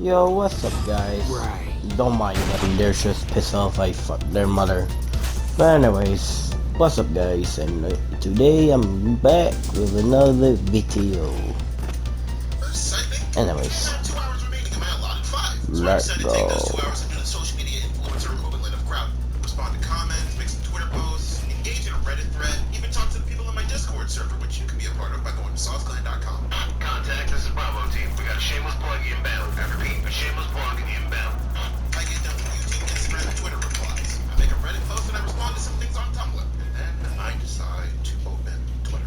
Yo, what's up, guys? Right. Don't mind them, they're just pissed off I fucked their mother. But anyways, what's up, guys? And today I'm back with another video. Anyways, let's go. Respond to comments, make some Twitter posts, engage in a Reddit thread, even talk to the people in my Discord server, which you can be a part of by going to sauceclan.com. Contact, this is Bravo team. We got a shameless plug inbound. I repeat, a shameless plug inbound. I get done with YouTube, Instagram, and Twitter replies. I make a Reddit post and I respond to some things on Tumblr. And then I decide to open Twitter.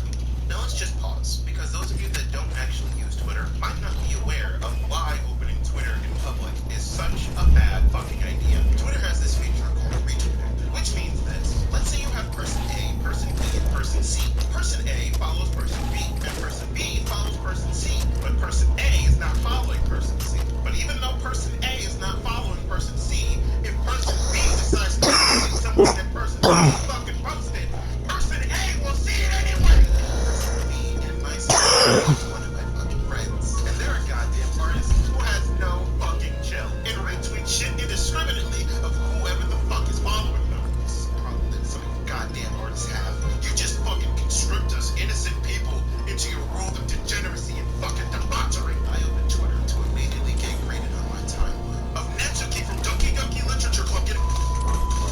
Now let's just pause, because those of you that don't actually use Twitter might not be aware of why opening Twitter in public is such a bad fucking idea. Twitter has this feature called retweeting, which means this. Let's say you have person A, person B, and person C. Person A follows person B, and person B follows person C. But person A is not following person C. But even though person A is not following person C, if person B decides to retweet something that person C fucking posted, person A will see it anyway. Person B and myself one of my fucking friends, and they're a goddamn artist who has no fucking chill and retweet shit indiscriminately of whoever the fuck is following them. This is the problem that some goddamn artists have. You just fucking conscript us innocent people into your world of degeneracy and fucking debauchery. I opened Twitter to immediately get graded on my timeline of Netsuki from Doki Doki Literature Club getting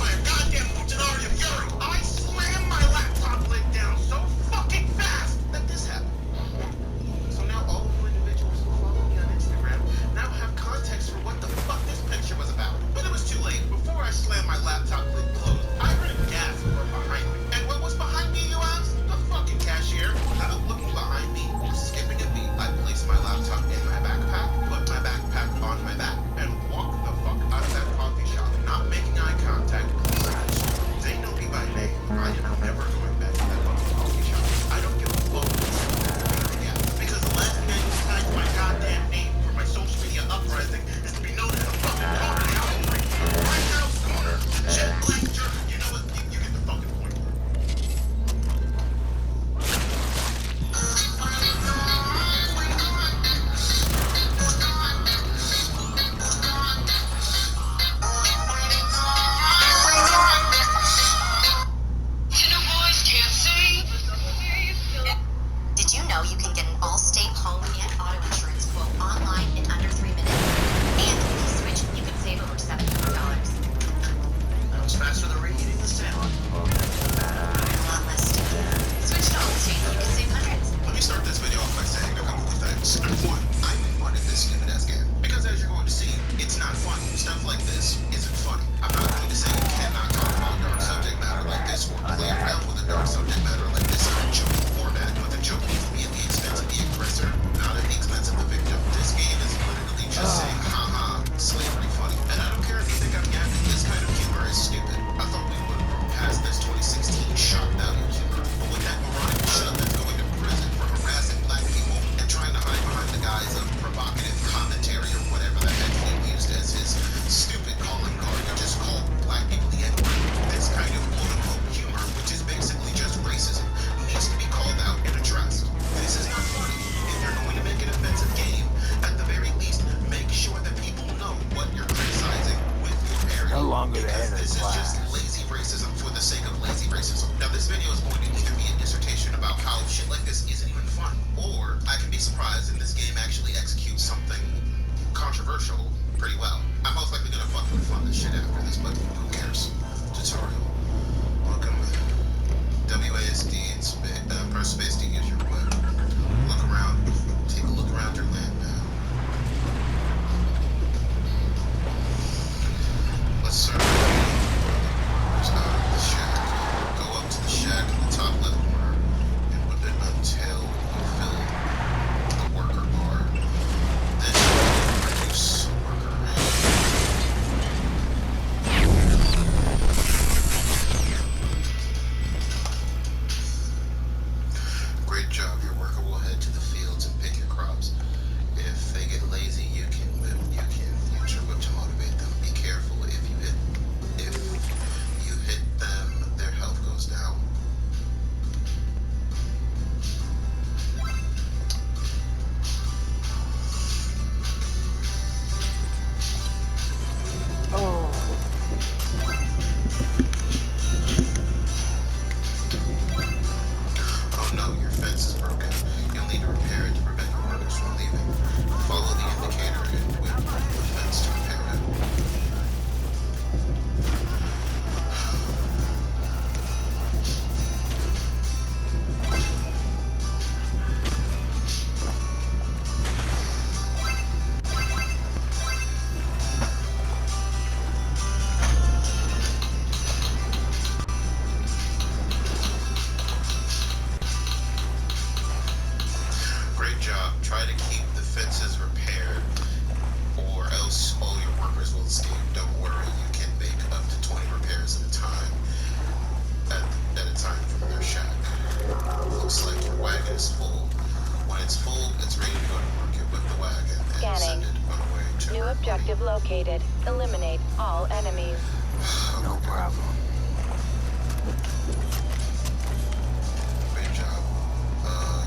by a goddamn Futanari of Yuri. I slammed my laptop lid down so fucking fast that this happened. So now all of you individuals who follow me on Instagram now have context for what the fuck this picture was about. But it was too late. Before I slammed my laptop lid closed, I heard a gasp from behind me. And what was behind me, you ask? The fucking cashier. Without looking behind me, just skipping a beat, I placed my laptop in my backpack, put my backpack on my back, and walked the fuck out of that coffee shop, not making eye contact. They know me by name. I am never going back to that fucking coffee shop. I don't give a fuck again. Because the last thing I decide my goddamn name for my social media uprising is to be known as a fucking corner house. Right now, corner. Shit, black jerk. You know what? You get the fucking point. Did you know you can get an Allstate home and auto insurance quote online in under 3 minutes? And with the switch, you can save over $700. That was faster than reheating the salad. A lot less sticky. Switch to Allstate, you can save hundreds. Let me start this video off by saying a couple of things. Number one, I made fun of this stupid ass game. Because as you're going to see, it's not funny. Stuff like this isn't funny. I'm not going to say you cannot talk about dark subject matter like this or play around with a dark subject matter like this in a joking format, but the joke needs to be at the expense of the aggressor, not at the expense of the victim. This game is literally just saying, haha, slavery funny. And I don't care if you think I'm yapping, this kind of humor is stupid. I thought we would have grown past this 2016 shock value humor. But with that moronic shut that's going to prison for harassing black people and trying to hide behind the guise of provocative commentary or whatever the heck he used as his stupid calling card to just call black people the N-word. This kind of quote-unquote humor, which is basically just racism, needs to be called out and addressed. This is not funny. If you're going to make an offensive game, at the very least, make sure that people know what you're criticizing with your parody. No longer the Because head of this is class. just lazy racism for the sake of lazy racism. Now, this video is going to either be a dissertation about how shit like this isn't even fun, or I can be surprised and this game actually executes something controversial pretty well. I'm most likely gonna fucking fund this shit after this, but who cares? Tutorial. Welcome. WASD and press space to use your web. Look around. Take a look around your land now. Let's start with out of the shack. Go up to the shack in the top left corner and whip it until you fill the worker bar. Then produce worker. Great job. objective located. Eliminate all enemies. No problem. Great job.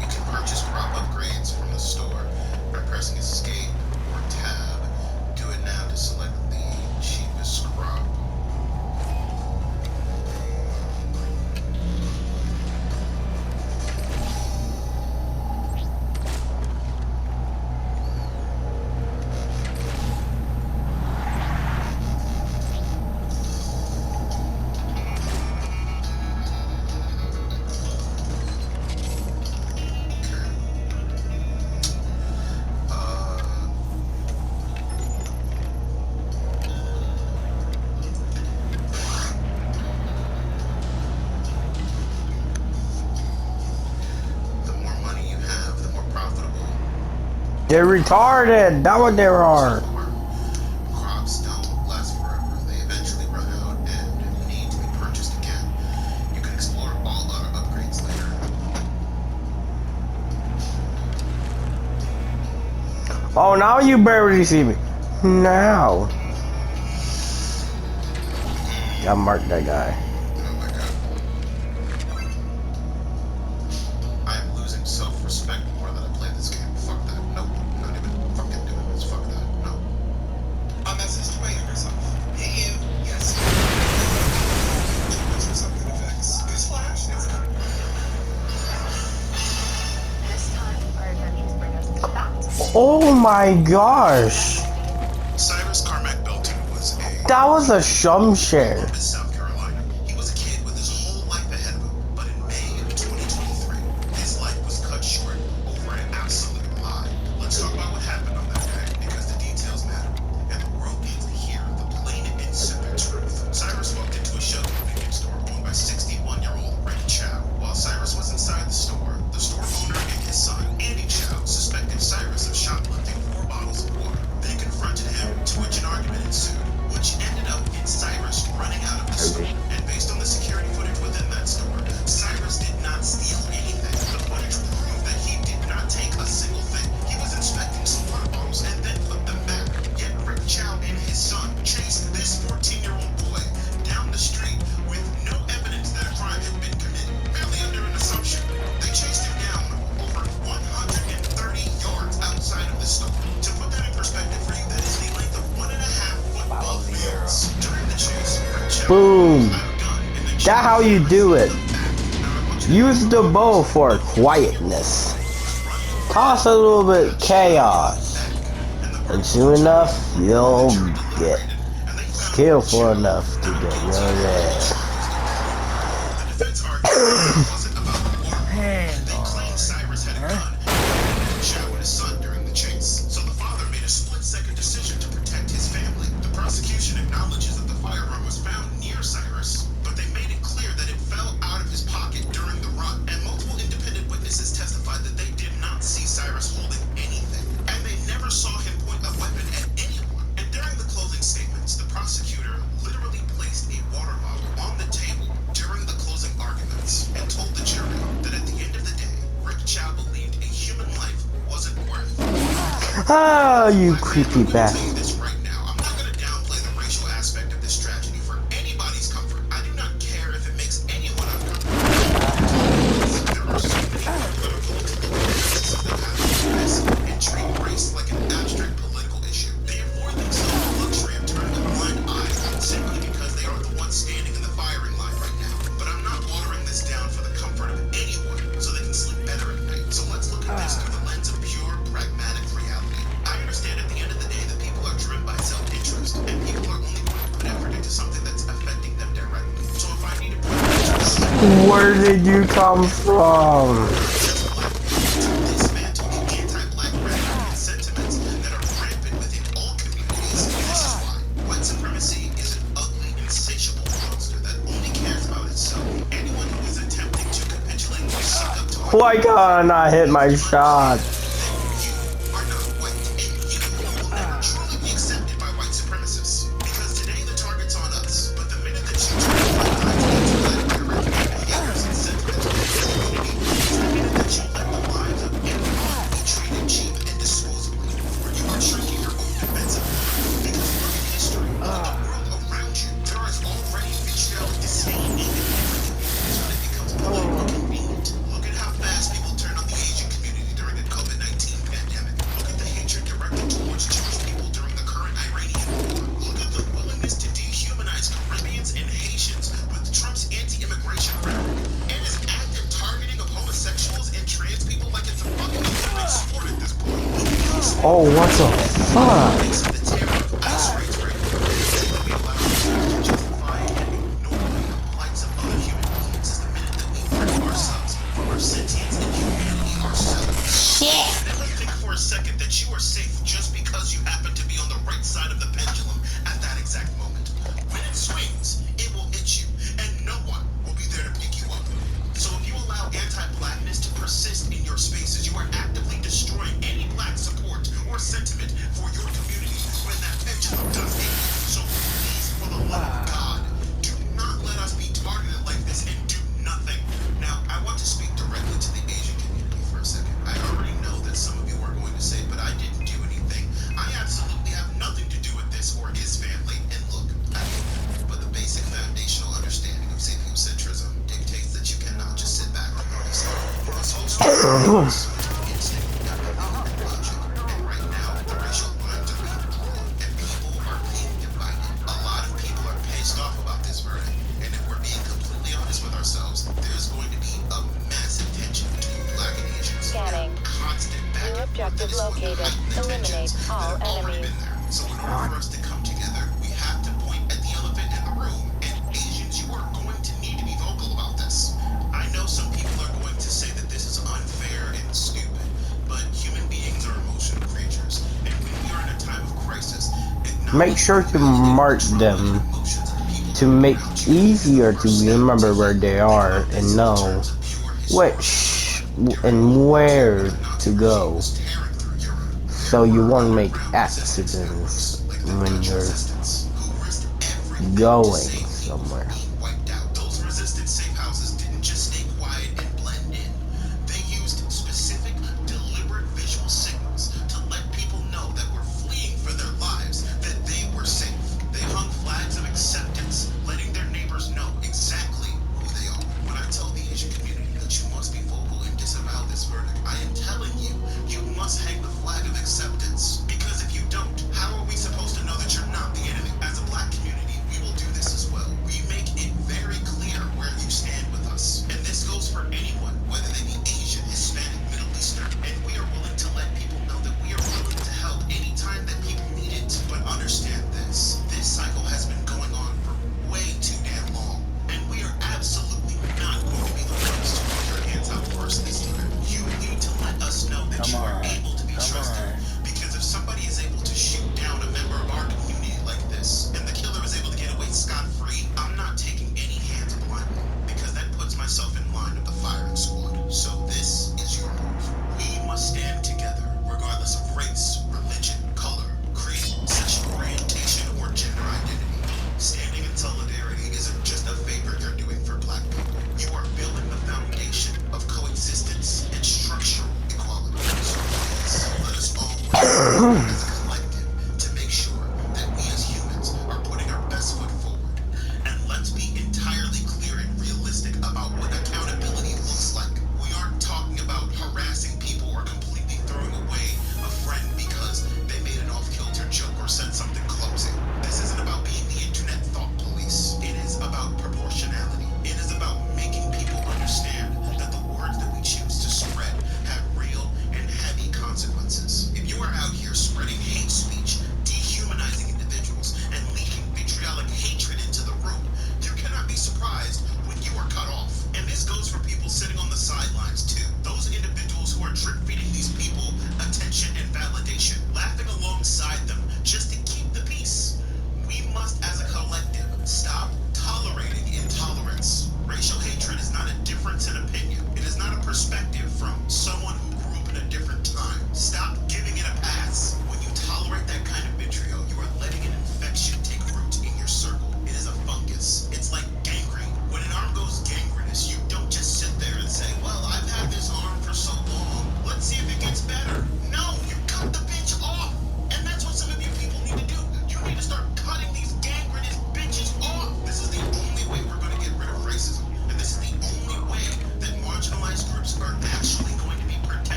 You can purchase crop upgrades from the store by pressing escape or tab. Do it now to select the cheapest crop. The more money you have, the more profitable. They're retarded. That's what they are. Crops don't last forever. They eventually run out and need to be purchased again. You can explore all other upgrades later. Oh, now you barely see me. Now. I marked that guy. Oh my god. I am losing self-respect the more that I play this game. Fuck that. Nope. Not even fucking doing this. Fuck that. No. A message to my younger self. Hey you. Yes. Something effects. Newsflash. It's coming. This time, our adventures bring us to that. Oh my gosh. Cyrus Carmack Belton was a That was a shumshare. Columbus, South Carolina. He was a kid with his whole life ahead of him, but in May of 2023, his life was cut short over an absolute lie. Let's talk about what happened on that day, because the details matter, and the world needs to hear the plain and insipid truth. Cyrus walked into a show convenience store owned by 61-year-old Red Chow. While Cyrus was inside the store owner and his son, Andy Chow, suspected Cyrus of shoplifting 4 bottles of water. They confronted him, to which an argument ensued, which ended up in Cyrus running out of the store. And based on the security footage within that store, Cyrus did not steal anything. The footage proved that he did not take a single thing. He was inspecting some water bottles and then put them back. Yet Rick Chow and his son chased this 14-year-old boy down the street with no evidence that a crime had been committed. Barely under an assumption. They chased him down over 130 yards outside of the store. To put that in perspective for you, that is the length of 1.5 football fields. During the chase, Rick Chow Boom. pulled out a gun and then That's how you do it. Now, Use the bow for quietness. Cause a little bit chaos. And soon enough, you'll get skillful enough to get your ass. the defense argued it wasn't about the water. They claimed Cyrus had a gun and Chow and his son during the chase. So the father made a split-second decision to protect his family. The prosecution acknowledges that the firearm was found near Cyrus, but they made it clear that it fell out of his pocket during the run. And multiple independent witnesses testified that they did not see Cyrus holding anything, and they never saw him point a weapon at anyone. And during the closing statements, the prosecutor literally placed a water bottle on the table during the closing arguments and told the jury that at the end of the day, Rick Chow believed a human life wasn't worth. Oh, you creepy I'm bastard. saying this right now. I'm not going to downplay the racial aspect of this tragedy for anybody's comfort. I do not care if it makes anyone uncomfortable. There are so many more political intellectuals that have this and treat race like an abstract political issue. They afford themselves the luxury of turning a blind eye simply because they are the ones standing in the firing line right now. But I'm not watering this down for the comfort of anyone so they can sleep better at night. So let's look at this through the lens of pure pragmatic reality. I understand at the end of the day that people are driven by self-interest, and people are only going to put effort into something that's affecting them directly. So if I need to put Where did you come from? dismantle the anti-black rhetoric and sentiments that are rampant within all communities, this is why white supremacy is an ugly, insatiable monster that only cares about itself. Anyone who is attempting to capitulate or suck up to Why can't I not hit my shot? you are not white, and you will never truly be accepted by white supremacists. Because today the target's on us, but the minute that you turn a blind eye to anti-black rhetoric and behaviors and sentiments within the community, it's the minute that you let the lives of everyone be treated cheap and disposably, where you are shrinking your own defensive. Oh, what the fuck? The terror of ice raids right now is that we allow people to justify and ignore the plights of other human beings is the minute that we remove ourselves from our sentience and humanity ourselves. Shit! Never think for a second that you are safe just because you happen to be on the right side of the pendulum at that exact moment. When it swings, it will hit you, and no one will be there to pick you up. So if you allow anti-blackness to persist in your spaces, you are actively destroying any black support or sentiment for your community when that pendulum does hit you. So please, for the love of God, do not let us be targeted like this and do nothing. Now, I want to speak directly to the Asian community for a second. I already know that some of you are going to say, but I didn't do anything. I absolutely have nothing to do with this or his family. And look, I don't know, but the basic foundational understanding of sapiocentrism dictates that you cannot just sit back and run this whole story is instinct, empathy, and logic. And right now, the racial lines are being drawn, and people are being divided. A lot of people are pissed off about this verdict, and if we're being completely honest with ourselves, there's going to be a massive tension between black and Asians. Scanning. Constant back New and forth that objective is going to located. heighten the Eliminate tensions all that have already enemies. been there. So in order for us to come together, we have to point at the elephant in the room, and Asians, you are going to need to be vocal about this. I know some people are going to say that this is unfair and stupid, but human beings are emotional creatures, and when we are in a time of crisis, Make sure to mark them to make easier to remember where they are and know which and where to go, so you won't make accidents when you're going somewhere. wiped out. Those resistant safe houses didn't just stay quiet and blend in. They used specific, deliberate visual signals to let people know that we're fleeing for their lives, that they were safe. They hung flags of acceptance, letting their neighbors know exactly who they are. When I tell the Asian community that you must be vocal and disavow this verdict, I am telling you, you must hang the flag of acceptance. Because if you don't, how are we supposed to know that you're not the enemy? As a black community, we will do this as well. We make it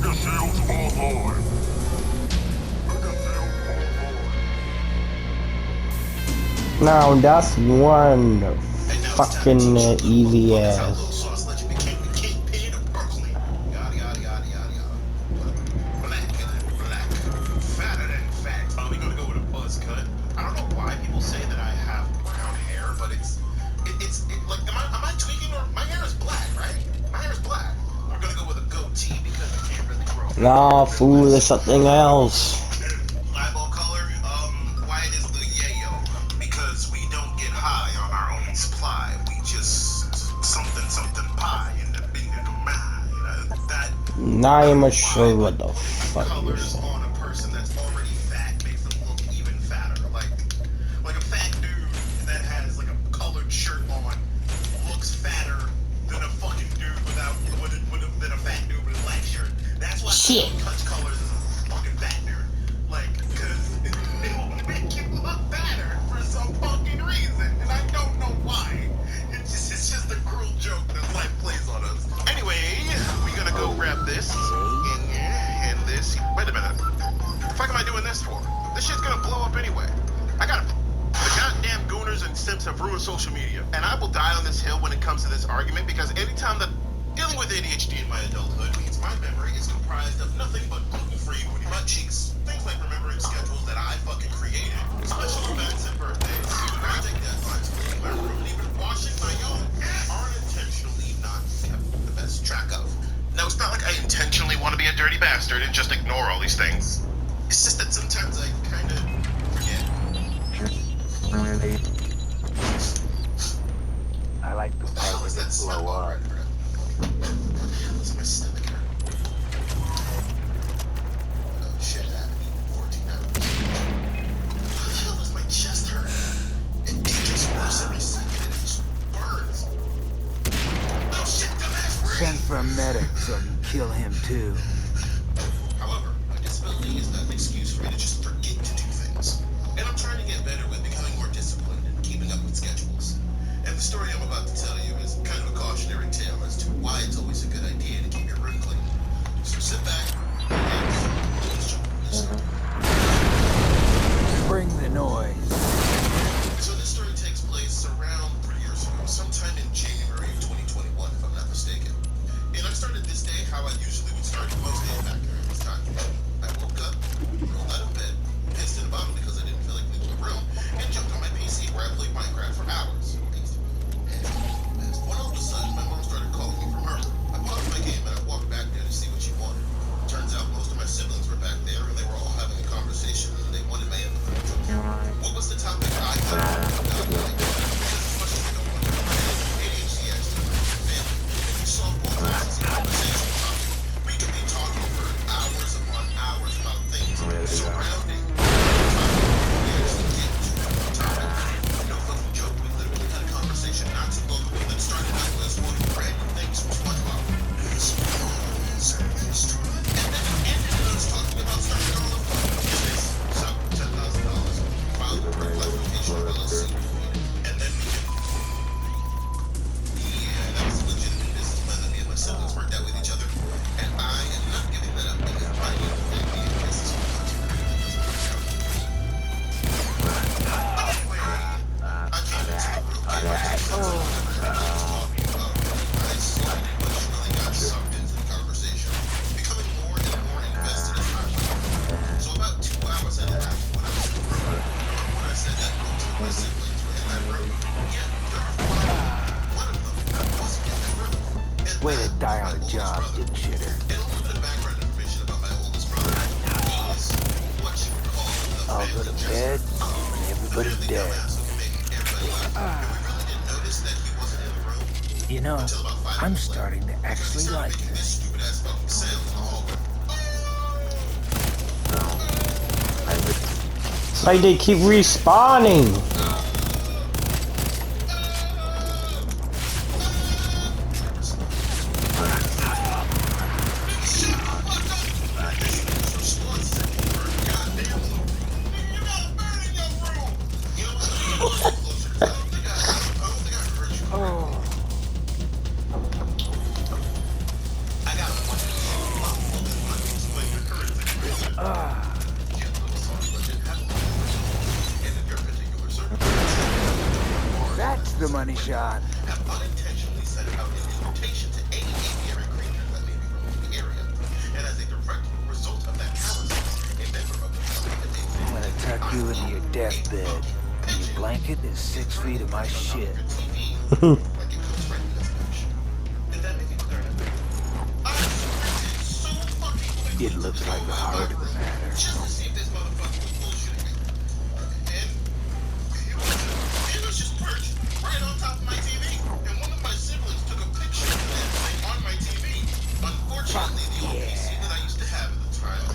Mega shields online. Now that's one And now it's time fucking to teach you easy little motherfuckers how ass. little sauce let you became the kingpin of Brooklyn. Yada yada yada yada yada. Blacker than black, fatter than fat. Probably gonna go with a buzz cut. I don't know why people say that I have brown hair, but it's like am I tweaking or my hair is black, right? My hair is black. We're gonna go with a goatee because I can't really grow. Nah, fool, there's something else. Eyeball color, white is the yayo because we don't get high on our own supply. We just something pie in the mind. That Not even sure what the fuck you're colors saying. on a person that's already fat makes them look even fatter. Like a fat dude that has like a colored shirt on looks fatter than a fucking dude than a fat dude with a black shirt. That's why Shit. someone cuts colors as a fucking fat dude. Like, cause it will make you look fatter for some fucking reason, and I don't know why. It's just a cruel joke that life plays on us. Anyway, we gonna go grab this and this. Wait a minute. The fuck am I doing this for? This shit's gonna blow up anyway. The goddamn gooners and simps have ruined social media, and I will die on this hill when it comes to this argument because anytime that dealing with ADHD in my adulthood means my memory is comprised of nothing but gluten-free booty butt cheeks. Things like remembering schedules that I fucking created, special events and birthdays, romantic deadlines, cleaning my room, and even washing my own are intentionally not kept the best track of. Now, it's not like I intentionally want to be a dirty bastard and just ignore all these things. It's just that sometimes I kind of forget. I like the part How where is they that smell blow on up. red breath? What's my stomach hurt? Oh shit, that 14 hours. How the hell does my chest hurt? It gets worse every second and it just burns. Oh shit, dumbass breathe! Send for a medic so I can kill him too. However, my disability is not an excuse for me to just forget to do things. And I'm trying to get better with becoming more disciplined and keeping up with schedules. And the story I'm about to tell you is kind of a cautionary tale as to why it's always a good idea to keep your room clean. So sit back, relax, and enjoy this story. Bring the noise. So this story takes place around 3 years ago, sometime in January of 2021, if I'm not mistaken. And I started this day how I usually would start most days back during this time. I woke up, rolled out of bed, pissed in a bottle because I didn't feel like leaving the room, and jumped on my PC where I played Minecraft for hours. And when all of a sudden my mom started calling me from her, I paused my game and I walked back there to see what she wanted. Turns out most of my siblings were back there and they were all having a conversation and they wanted my input. What was the topic I thought about? Like, just as much as they don't want to know, ADHD actually runs your family. If you solve both sides of the conversation topic, we could be talking for hours upon hours about things surrounding the topic. We actually get to the topic. No fucking joke, we literally had a conversation not too long ago that started out as one of the random things from SpongeBob. And then it ended in us talking about starting our own business. So, $10,000. Filed a classification of LLC. And then we can... Yeah, that was a legitimate business plan that me and my siblings worked out with each other. And I am not giving that up because I need to make me a business plan to create that doesn't work out. Anyway, I came into the room and I talking about I slowly but surely got sucked into the conversation, becoming more and more invested as time went on. So about 2 hours and a half when I was in the room, remember when I said that most of my siblings were in that room? Yeah, there were 5. One of them wasn't in that room. And Way to that die was on my the oldest job, brother. dipshitter. And a little bit of background information about my oldest brother. He is what you would call the I'll go family to jester. bed and everybody's Clearly dead. dumbass who can make everybody laugh. And we really didn't notice that he wasn't in the room You know, until about 5 I'm minutes later. starting to Because he actually started like making this. this stupid ass fucking sound in the hallway. It's like they keep respawning. That's the money shot. Have unintentionally sent out an invitation to any aviary creatures that may be roaming the area. And as a direct result of that callousness, a member of the public that they I'm gonna tuck you into your deathbed. And your blanket is 6 feet of my shit. It looks like the heart of the matter. Just to see if this motherfucker was bullshitting me. And he was just perched right on top of my TV. And one of my siblings took a picture of that thing on my TV. Unfortunately, the old PC that I used to have at the time.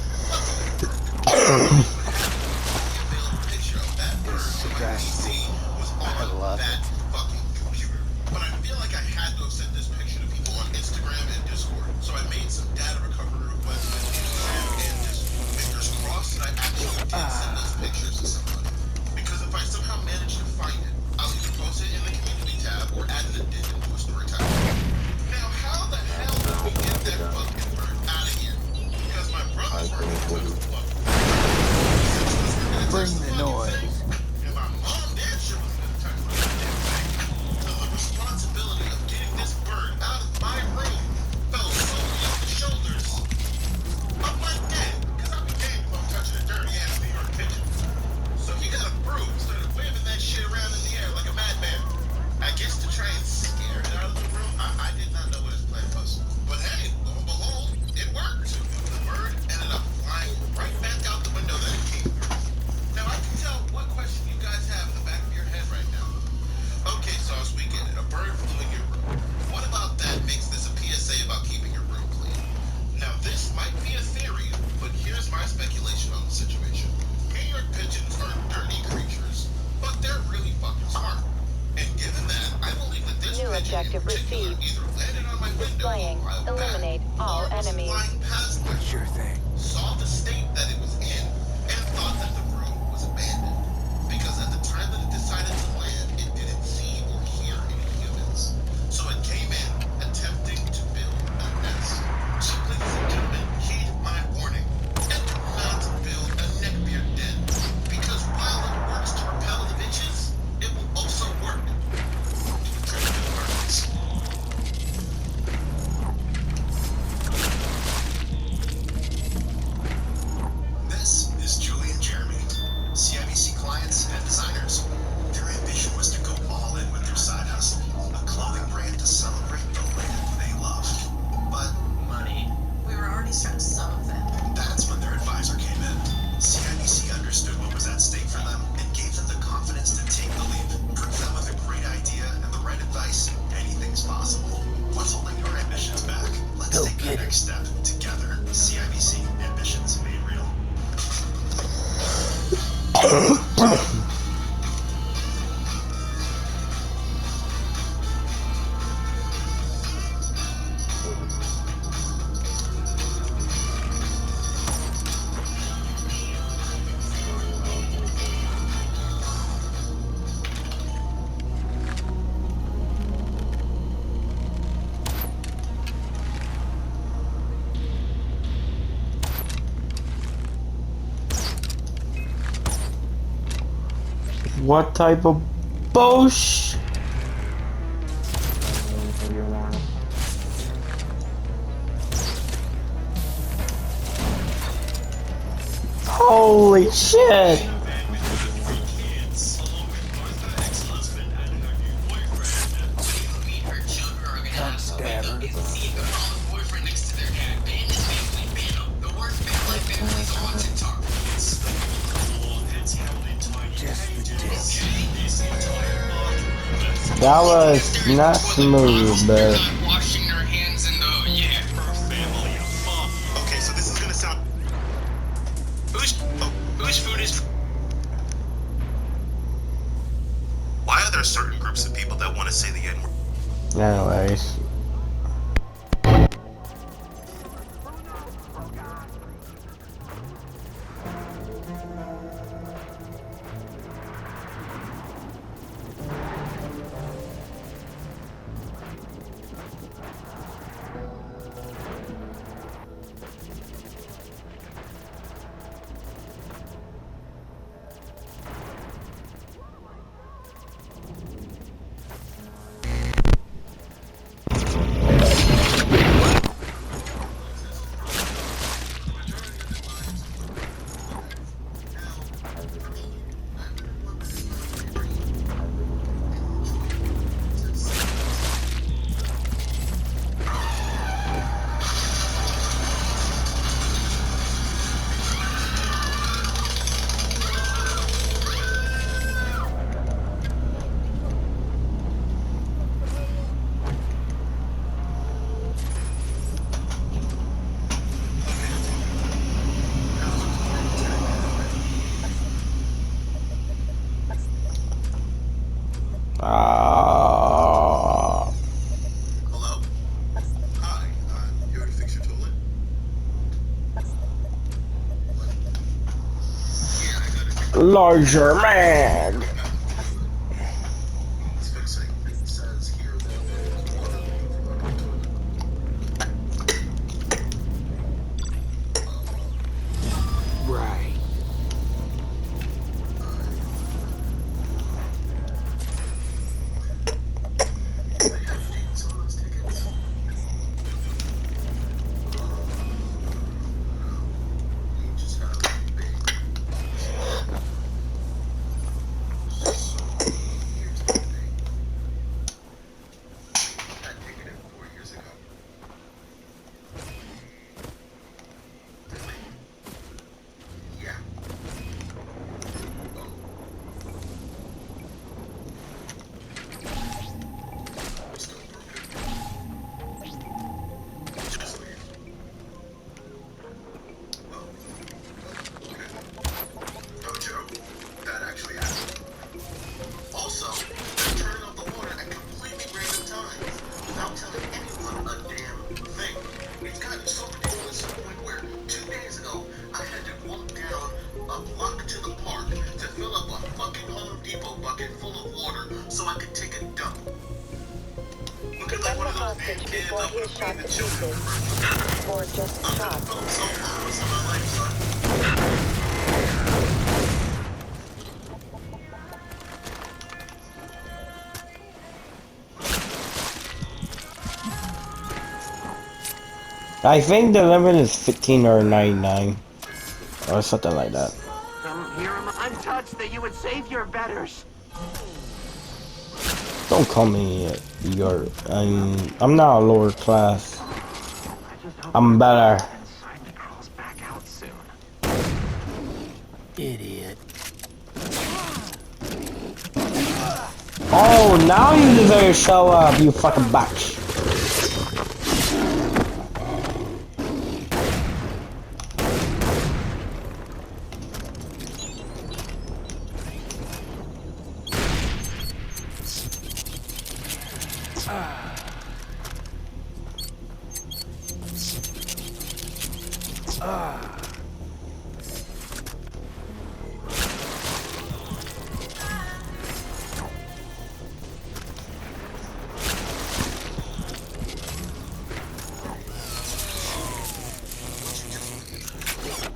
A picture of that bird on my PC was on that fucking computer. But I feel like I had to have sent this picture to people on Instagram and Discord. So I made some data recovery requests on Instagram and just fingers crossed that I actually did send those pictures to somebody. Because if I somehow manage to find it, I'll either post it in the community tab or add an addendum to a story time. Now, how the hell did we get that fucking bird out of here? Because my brother's working with the fuck. Bring the noise. And my mom damn sure was gonna touch my damn thing. So the responsibility of getting this bird out of my room fell solely on the shoulders of my dad. Because I'll be damned if I'm touching a dirty ass New York pigeon. So he got a broom, started waving that shit around in the air like a madman. I guess to try and scare it out of the room. I did not know what his plan was. But hey, lo and behold, it worked. The bird ended up flying right back out the window that it came through. Now I can tell what question you guys have in the back of your head right now. Okay, Sauce, we get it. A bird flew in your room. What about that makes this a PSA about keeping your room clean? Now this might be a theory, but here's my speculation on the situation. New York pigeons are dirty creatures, but they're really fucking smart. And given that, I believe that this New pigeon in objective particular received. either landed on my window Displaying. a while back, Eliminate all or was enemies. flying past my Sure thing. saw the state that it was in, and thought that the room was abandoned. Because at the time that it decided to land, it didn't see or hear any humans. So it came in, attempting to build a nest. So ladies and gentlemen, heed my warning. And do not build a neckbeard den. Because while it works to repel the bitches, it will also work to trick the birds. This is Julie and Jeremy, CIBC clients and designers. Their ambition was to go all in with their side hustle, a clothing brand to celebrate the land they love. But money. We were already starting some of them. That's when their advisor came in. CIBC understood what was at stake for them and gave them the confidence to take the leap. Prove that with a great idea and the right advice, anything's possible. What's holding your ambitions back? Let's Go take the get it. next step together. CIBC, ambitions made real. What type of bullshit? Holy shit! Cunt stabber. Just the tip. That was not smooth, but Washing their hands in the Okay, so this is gonna sound. Whose food is? Why are there certain groups of people that want to say the N-word? anyways. Larger man. It's fixing. It says here that there's water leaking from under the toilet. Right. They have dates on those tickets. We just have a big. So here's the thing. That ticket in 4 years ago. Really? Yeah. Still broken. Just weird. Oh. Okay. No joke. That actually happened. Also, they're turning off the water at completely random times without telling anyone a damn thing. It's gotten so ridiculous to the point where 2 days ago I had to walk down a block to the park to fill up a fucking Home Depot bucket full of water so I could take a dump. Looking like Defend one the of those damn hostage kids before that he would is have shot been to the children. pieces. Or just I've shot. never felt so harmless in my life, son. I think the limit is 15 or 99 or something like that. I'm touched that you would save your betters. Don't call me your. I'm not a lower class. I'm better. Inside crawls back out soon. Idiot. Oh, now you deserve to show up, you fucking bitch.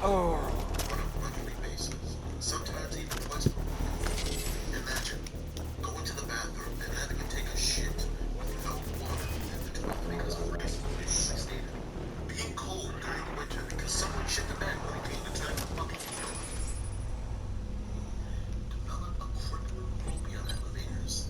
On a monthly basis, sometimes even twice per week. Imagine going to the bathroom and having to take a shit with no water in the toilet because of freezing, stated. Being cold during the winter because someone shit the bed when it came to turn the fucking heat on. Develop a crippling phobia of elevators.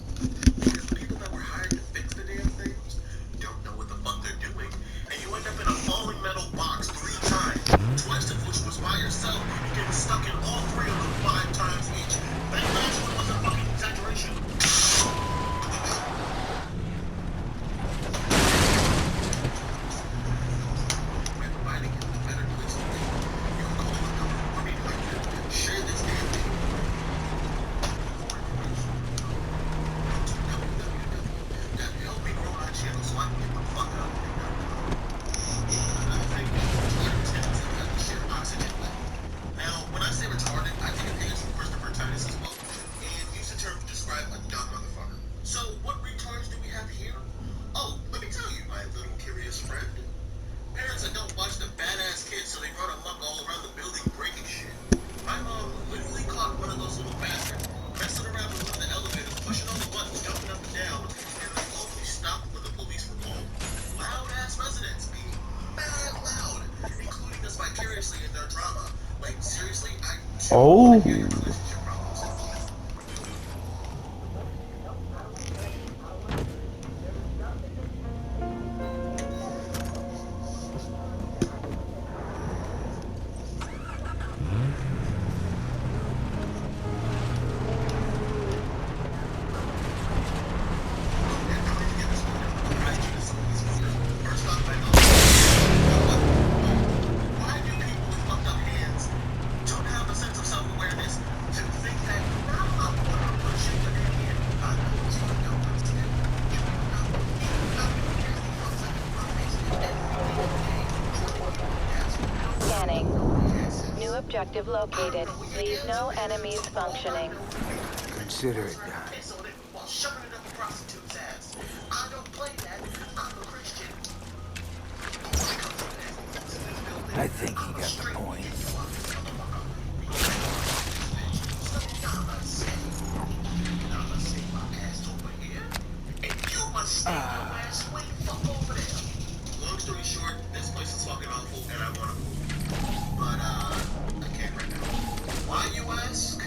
Because the people that were hired to fix the damn things don't know what the fuck they're doing, and you end up in a falling metal box 3 times, twice of which was by yourself, and getting stuck in all 3 of them 5 times each. That last one was a fucking exaggeration. And finding it a better place to live. You can call a number for me like that. Share this damn thing. For more information, go to www.helpmegrowmychannel so I can get the fuck out of here. Another thing, retarded tendency has to share oxygen with. Now, when I say retarded, I take a page from Christopher Titus as well, and use the term to describe a dumb motherfucker. So, what retards do we have here? Oh, let me tell you, my little curious friend. Parents that don't watch the badass kids, so they run amok all around the building breaking shit. My mom literally caught one of those little bastards messing around with one of the elevators, pushing all the buttons, jumping up and down, and they only stopped when the police were called. Loud ass residents being mad loud, including us vicariously in their drama. Like, seriously, I too Oh. wanna hear your relationship problems. First off, I know. Why do people with fucked up hands don't have a sense of self-awareness to objective located. Leave no enemies functioning. Consider it done. And so then, while shoving it up a prostitute's ass, I don't play that because I'm a Christian. But when it comes to that, I think he got the point. Long story short, this place is fucking awful and I want to move. But, I can't right now. Why, you ask?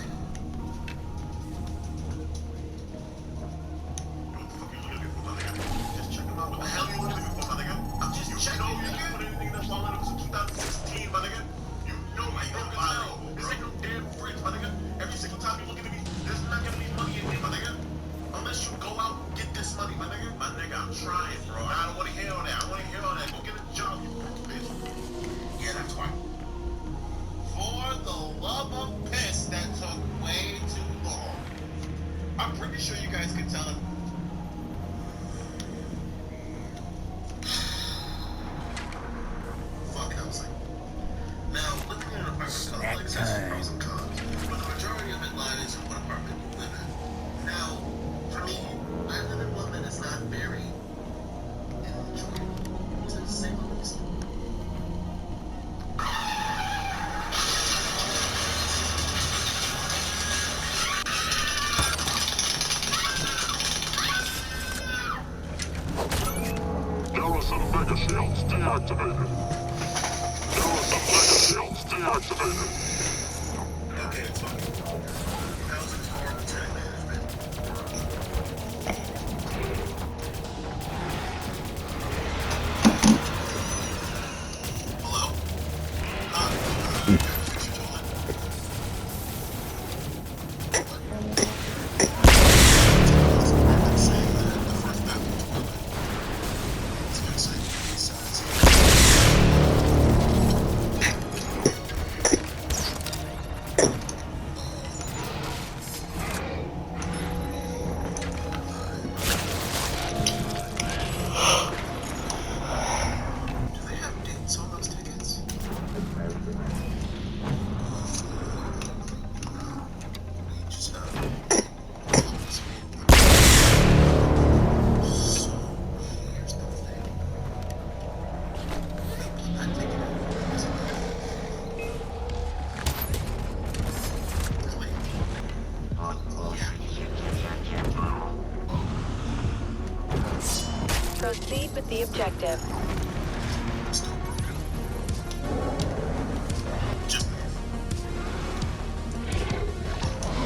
What the fuck are you looking at me for, my nigga? Just checking out. What the hell are you looking at me for, my nigga? I'm just checking. You know, you put anything that's falling up since 2016, my nigga. You know I don't know. This ain't no damn fridge, my nigga. Every single time you look at me, there's not gonna be money in here, my nigga. Unless you go out and get this money, my nigga. My nigga, I'm trying, bro. I don't want to hear all that. I want to hear all that. Go get a job, you bitch. Yeah, that's why. For the love of piss, that took way too long. I'm pretty sure you guys can tell it. Fuck, I was like. Now, living in an apartment complex has some pros and cons, but the majority of it lies in what apartment you live in. Now, for me, I live in one that is not very enjoyable, to say the least. Garrison Mega Shields deactivated. Garrison Mega Shields deactivated. Okay, it's fine. Housing's horrible tenant management. Hello? Fix your toilet. Saying that the first bathroom toilet. It's been saying besides. Do they have dates on those tickets? We just have. So here's the thing. I think it is. Proceed with the objective. Still broken. Just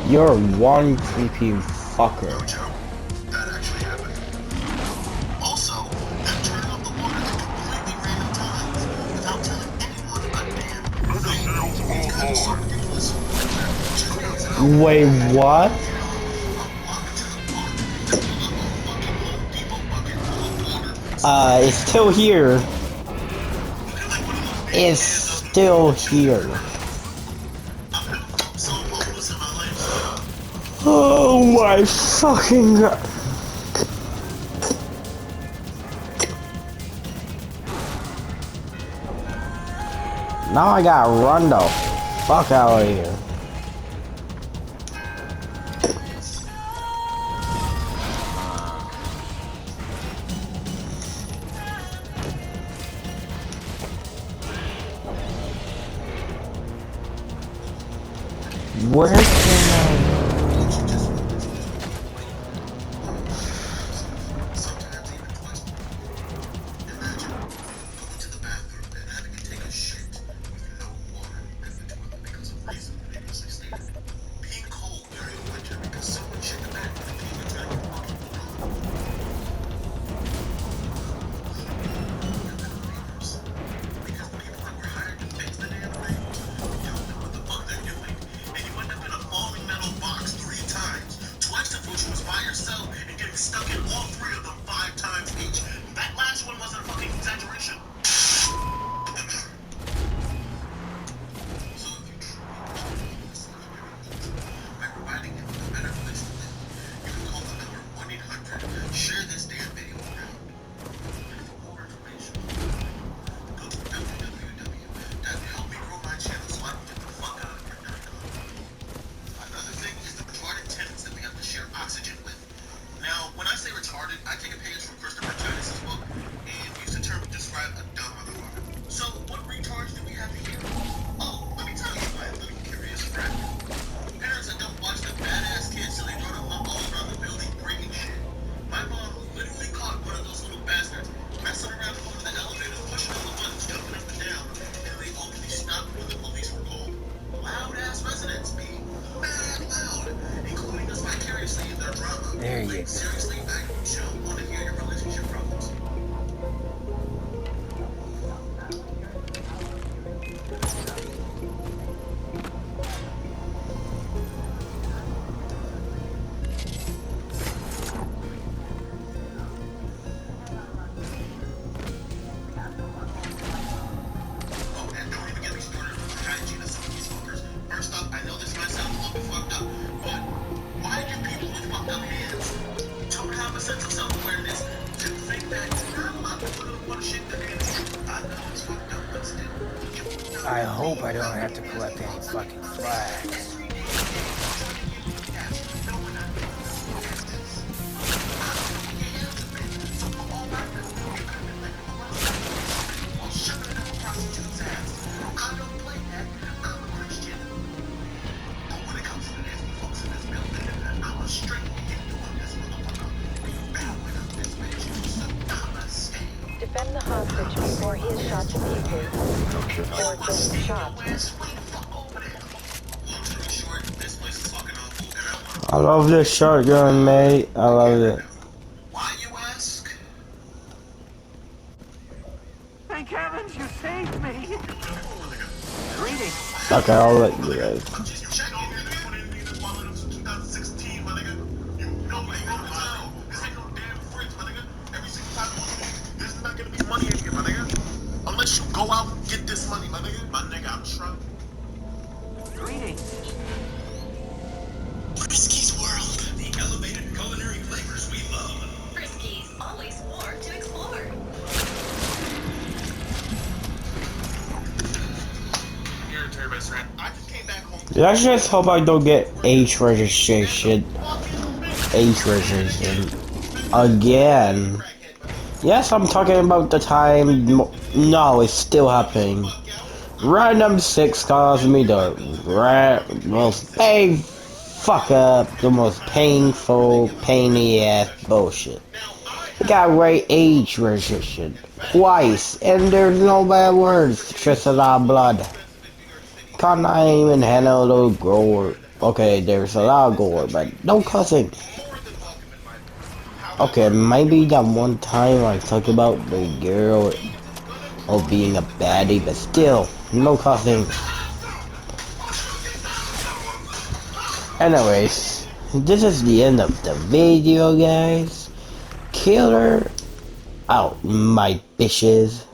You're one creepy fucker. no joke. That actually happened. Also, them turning off the water at completely random times without telling anyone a damn Mega thing. Shields It's kind of so online. ridiculous. Check me out. Wait, what? It's still here. It's still here. Oh my fucking god. Now I gotta run the fuck out of here. Where can I? Sometimes even twice. Imagine going to the bathroom and having to take a shit with no water in between because of reasons previously stated. Being cold during winter because someone shit the bed with a being attacked with fucking because the people that were hired to fix the damn thing don't know what the fuck they're doing. And you end up in a falling metal box 3 times. Hope I don't have to collect any fucking flags. Defend the hostage before he is shot to pieces. Or just shot. I love this shotgun, mate. I love it. Why, you ask? Thank heavens you saved me. Greetings. Okay, I'll let you guys. Check on your put in these wallet since 2016, my nigga. You know me, you know how. This ain't no damn fridge, my nigga. Every single time you want me, there's not gonna be money in here, my nigga. Unless you go out and get this money, my nigga. My nigga, I'm trying. Greetings. Frisky's World. The elevated culinary flavors we love. Friskies, always more to explore. You're a Terry best friend. I just came back home. I just hope I don't get age registration. Age registration. Again. Yes, I'm talking about the time. No, it's still happening. Random 6 calls me the most fuck up, the most painful, painy ass bullshit. It got right age restriction twice, and there's no bad words, just a lot of blood. Can't even handle the gore. Okay, there's a lot of gore, but no cussing. Okay, maybe that one time I talked about the girl of being a baddie, but still, no cussing. Anyways, this is the end of the video, guys. Killer out, my bitches.